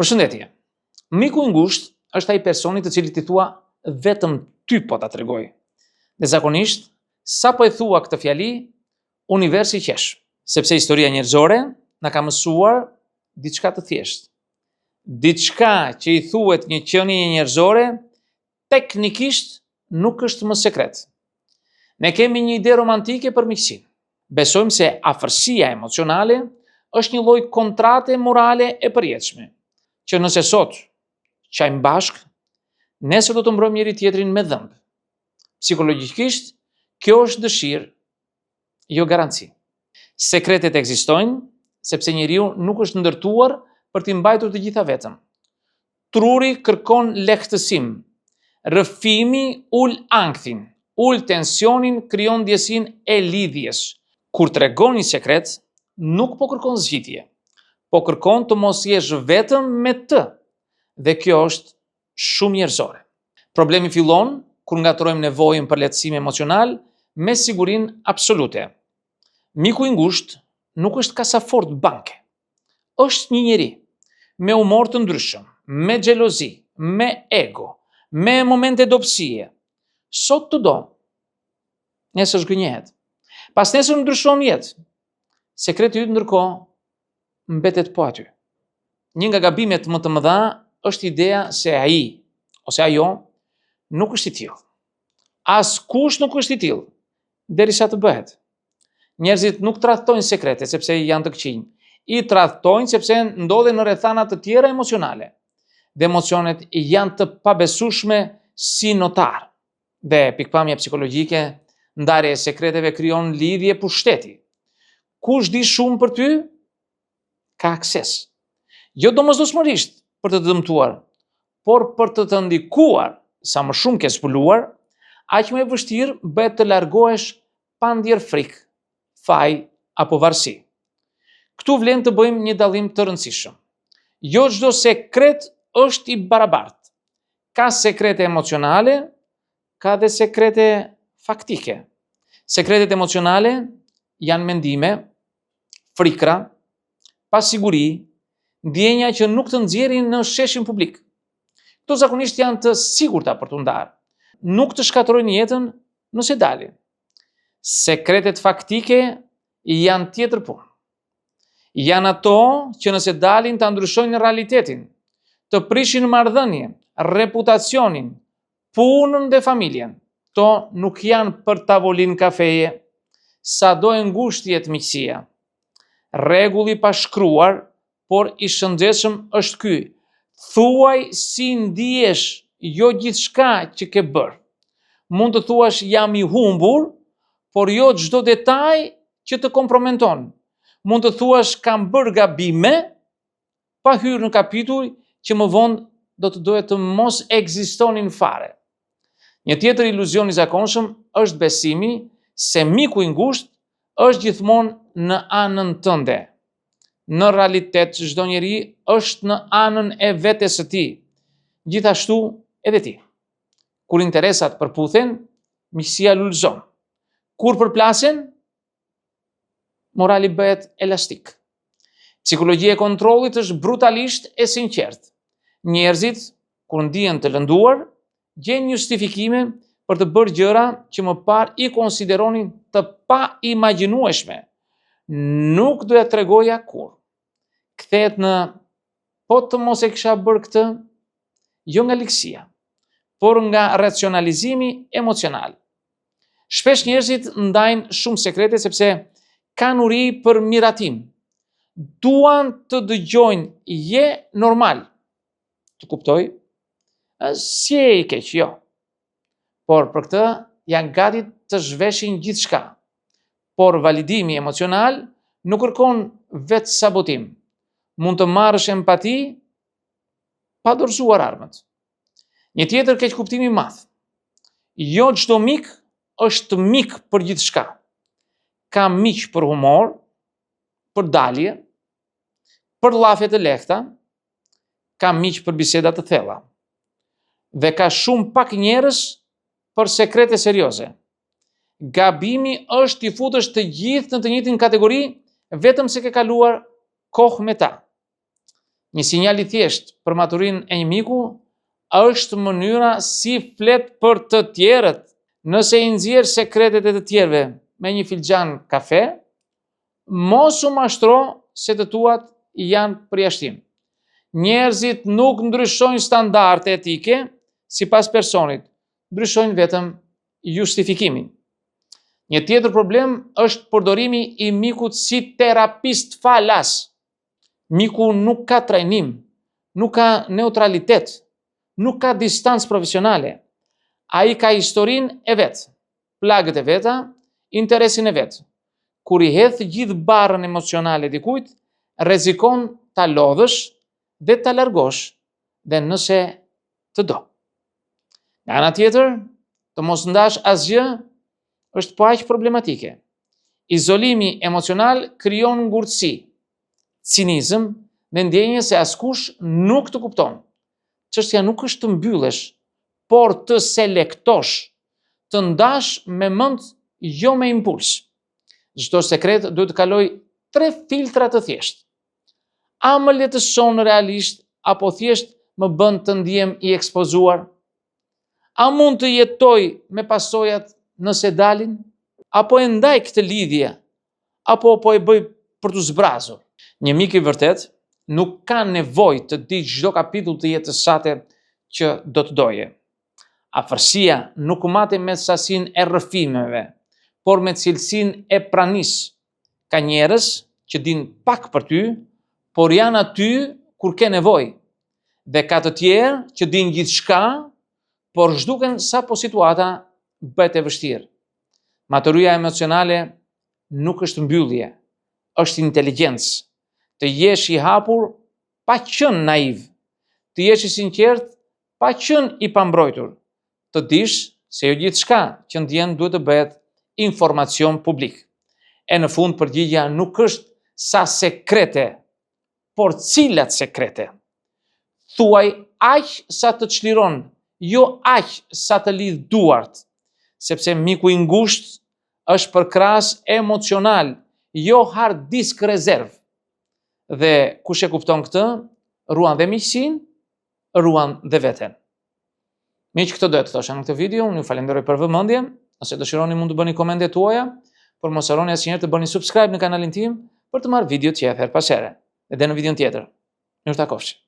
Përshëndetje. Miku i ngushtë është ai personi të cilit i thua vetëm ty po ta tregoj. Dhe zakonisht, sa po e thua këtë fjali, universi qesh, sepse historia njerëzore na ka mësuar diçka të thjeshtë. Diçka që i thuhet një qenie njerëzore, teknikisht nuk është më sekret. Ne kemi një ide romantike për miqësinë. Besojmë se afërsia emocionale është një lloj kontrate morale e përjetshme, që nëse sot qajmë bashk, nesër do të mbrojmë njëri tjetrin me dhëmb. Psikologjikisht, kjo është dëshirë, jo garanci. Sekretet ekzistojnë sepse njeriu nuk është ndërtuar për t'i mbajtur të gjitha vetëm. Truri kërkon lehtësim, rrëfimi ul ankthin, ul tensionin, krijon ndjesinë e lidhjes. Kur tregon një sekret, nuk po kërkon zgjidhje, po kërkon të mos jesh vetëm me të, dhe kjo është shumë njerëzore. Problemi fillon kur ngatrojmë nevojën për lehtësim emocional me sigurinë absolute. Miku i ngushtë nuk është kasafort banke. Është një njeri me humor të ndryshëm, me xhelozi, me ego, me momente dobësie. Sot të do, nesër zgënjehet. Pas nesër ndryshon jetë. Sekreti yt ndërkohë mbetet po aty. Një nga gabimet më të mëdha është ideja se ai ose ajo nuk është i tillë. Askush nuk është i tillë, derisa të bëhet. Njerëzit nuk tradhtojnë sekrete sepse janë të këqij. I tradhtojnë sepse ndodhen në rrethana të tjera emocionale. Dhe emocionet janë të pabesueshme si notar. Dhe pikpamja psikologjike, ndarja e sekreteve krijon lidhje pushteti. Kush di shumë për ty, ka akses. Jo domosdoshmërisht për të të dëmtuar, por për të të ndikuar sa më shumë ke zbuluar, aq më e vështirë bëhet të largohesh pa ndier frikë, faj apo varësi. Këtu vlen të bëjmë një dallim të rëndësishëm. Jo çdo sekret është i barabartë. Ka sekrete emocionale, ka dhe sekrete faktike. Sekretet emocionale janë mendime, frikra, pasiguri, ndjenja që nuk të nxjerrin në sheshin publik. Këto zakonisht janë të sigurta për t'u ndarë. Nuk të shkatërrojnë jetën nëse dalin. Sekretet faktike janë tjetër punë. Janë ato që nëse dalin ta ndryshojnë realitetin, të prishin marrëdhënie, reputacionin, punën dhe familjen. To nuk janë për tavolinë kafeje, sado e ngushtë jetë miqësia. Rregulli pa shkruar, por i shëndetshëm është ky: thuaj si ndihesh, jo gjithçka që ke bërë. Mund të thuash jam i humbur, por jo çdo detaj që të komprometon. Mund të thuash kam bërë gabime, pa hyrë në kapituj që më vonë do të dohet të mos ekzistonin fare. Një tjetër iluzion i zakonshëm është besimi se miku i ngushtë është gjithmonë në anën tënde. Në realitet, çdo njeri është në anën e vetes së tij, gjithashtu edhe ti. Kur interesat përputhen, miqësia lulëzon. Kur përplasen, morali bëhet elastik. Psikologjia e kontrollit është brutalisht e sinqertë. Njerëzit, kur ndihen të lënduar, gjen justifikime për të bërë gjëra që më parë i konsideronin të pa imagjinueshme. Nuk do ja tregoja kurrë. Kthehet në po të mos e kisha bërë këtë, jo nga likësia, por nga racionalizimi emocional. Shpesh njerëzit ndajnë shumë sekrete sepse kanë uri për miratim. Duan të dëgjojnë je normal. Të kuptoj, si e i keq, jo. Por për këtë janë gati të zhveshin gjithçka. Por validimi emocional nuk kërkon vetë sabotim. Mund të marrësh empati pa dorëzuar armët. Një tjetër keq kuptim i madh. Jo çdo mik është mik për gjithçka. Ka miq për humor, për dalje, për llafe të lehta, ka miq për biseda të thella. Dhe ka shumë pak njerëz për sekrete serioze. Gabimi është t'i futesh të gjithë në të njëjtin kategori vetëm se ke kaluar kohë me ta. Një sinjal i thjesht për maturinë e një miku është mënyra si flet për të tjerët. Nëse i nxjerr sekretet e të tjerëve me një filxhan kafe, mos u mashtro se të tuat janë përjashtim. Njerëzit nuk ndryshojnë standarde etike sipas personit, ndryshojnë vetëm justifikimin. Një tjetër problem është përdorimi i mikut si terapist falas. Miku nuk ka trajnim, nuk ka neutralitet, nuk ka distancë profesionale. Ai ka historinë e vetë, plagët e veta, interesin e vetë. Kur i hedh gjithë barrën emocionale dikujt, rrezikon ta lodhësh dhe ta largosh, dhe nëse të do. Nga ana tjetër, të mos ndash asgjë është po aq problematike. Izolimi emocional krijon ngurtësi, cinizëm dhe ndjenje se askush nuk të kupton. Çështja nuk është të mbyllesh, por të selektosh, të ndash me mend, jo me impuls. Çdo sekret duhet të kaloj 3 filtra të thjeshtë. A më letëson realisht apo thjesht më bën të ndihem i ekspozuar? A mund të jetoj me pasojat nëse dalin? Apo e ndaj këtë lidhje? Apo po e bëj për të zbrazur? Një mik i vërtet nuk ka nevojë të di çdo kapitull të jetës sate që do të doje. Afërsia nuk matet me sasinë e rrëfimeve, por me cilësinë e pranisë. Ka njerëz që din pak për ty, por janë aty kur ke nevojë. Dhe ka të tjerë që din gjithçka, por zhduken sapo situata bëhet e vështirë. Maturia emocionale nuk është mbyllje, është inteligjencë. Të jesh i hapur pa qenë naiv, të jesh i sinqert pa qenë i pambrojtur, të dish se jo gjithçka që ndjen duhet të bëhet informacion publik. E në fund përgjigjja nuk është sa sekrete, por cilat sekrete. Thuaj aq sa të çliron, jo aq sa të lidh duart, sepse miku i ngushtë është përkrahas emocional, jo hard disk rezerv. Dhe kush e kupton këtë, ruan dhe miqësinë, ruan dhe veten. Miq, këtë do të thosha në këtë video, unë ju falenderoj për vëmendjen. Nëse dëshironi mund të bëni komentet tuaja, por mos harroni asnjëherë të bëni subscribe në kanalin tim për të marrë video tjetër pas here. Edhe në videon tjetër. Mirë takofshi.